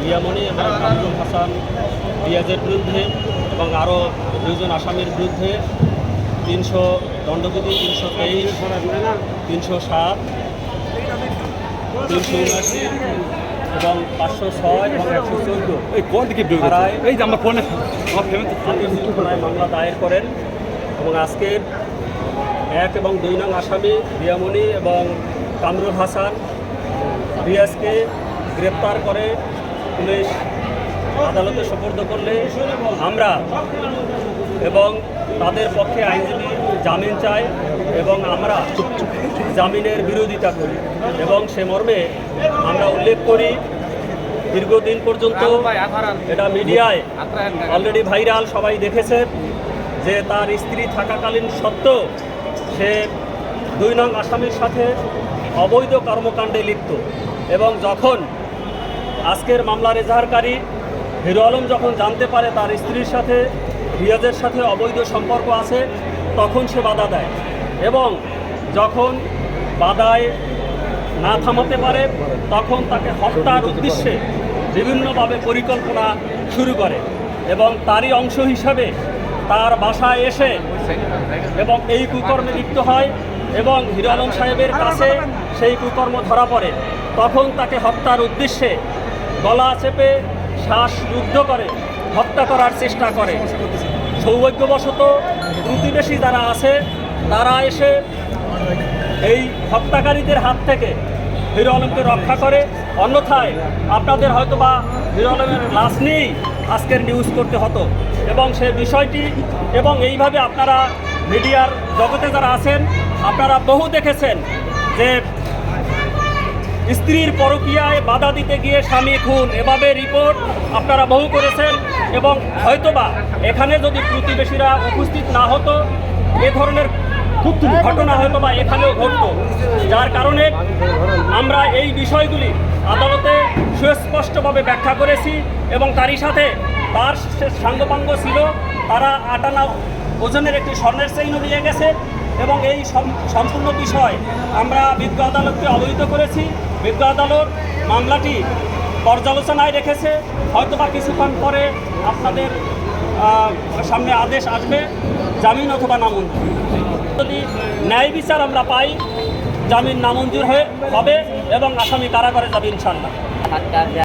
রিয়ামণি এবং কামরুল হাসান রিয়াজের বিরুদ্ধে এবং আরও 2 জন আসামির বিরুদ্ধে 300 দণ্ডবিধি 323, 307, 379 এবং 506 এবং 114 এই কোন দিকে ধারায় এই যে আমরা ফোনে থানায় মামলা দায়ের করেন এবং আজকের 1 এবং 2 নং আসামি রিয়ামণি এবং কামরুল হাসান রিয়াজকে গ্রেপ্তার করে পুলিশ আদালতে সোপর্দ করলে আমরা এবং তাদের পক্ষে আইনজীবী জামিন চাই এবং আমরা জামিনের বিরোধিতা করি এবং সে মর্মে আমরা উল্লেখ করি দীর্ঘদিন পর্যন্ত এটা মিডিয়ায় অলরেডি ভাইরাল, সবাই দেখেছে যে তার স্ত্রী থাকাকালীন সত্ত্বেও সে 2 নং আসামির সাথে অবৈধ কর্মকাণ্ডে লিপ্ত এবং যখন আজকের মামলার এজাহারকারী হিরো আলম যখন জানতে পারে তার স্ত্রীর সাথে রিয়াজের সাথে অবৈধ সম্পর্ক আছে তখন সে বাধা দেয় এবং যখন বাধায় না থামাতে পারে তখন তাকে হত্যার উদ্দেশ্যে বিভিন্নভাবে পরিকল্পনা শুরু করে এবং তারই অংশ হিসাবে তার বাসায় এসে এবং এই কুকর্মে লিপ্ত হয় এবং হিরো আলম সাহেবের কাছে সেই কুকর্ম ধরা পড়ে। তখন তাকে হত্যার উদ্দেশ্যে গলা চেপে শ্বাসরুদ্ধ করে হত্যা করার চেষ্টা করে। সৌভাগ্যবশত প্রতিবেশী যারা আছে তারা এসে এই হত্যাকারীদের হাত থেকে হিরো আলমকে রক্ষা করে, অন্যথায় আপনাদের হয়তোবা হিরো আলমের লাশ নিয়েই আজকের নিউজ করতে হতো এবং সে বিষয়টি এবং এইভাবে আপনারা মিডিয়ার জগতে যারা আছেন আপনারা বহু দেখেছেন যে স্ত্রীর পরকীয়ায় বাধা দিতে গিয়ে স্বামী খুন, এভাবে রিপোর্ট আপনারা বহু করেছেন এবং হয়তোবা এখানে যদি প্রতিবেশীরা উপস্থিত না হতো এ ধরনের ঘটনা হয়তোবা এখানেও ঘটত, যার কারণে আমরা এই বিষয়গুলি আদালতে সুস্পষ্টভাবে ব্যাখ্যা করেছি এবং তারই সাথে তার সাঙ্গপাঙ্গ ছিল, তারা 8 আনা ওজনের একটি স্বর্ণের চেইনও নিয়ে গেছে এবং এই সম্পূর্ণ বিষয় আমরা বিজ্ঞ আদালতকে অবহিত করেছি। বিজ্ঞ আদালত মামলাটি পর্যালোচনায় রেখেছে, হয়তোবা কিছুক্ষণ পরে আপনাদের সামনে আদেশ আসবে জামিন অথবা নামঞ্জুর। যদি ন্যায় বিচার আমরা পাই জামিন নামঞ্জুর হবে এবং আসামি কারাগারে যাবে ইনশাআল্লাহ।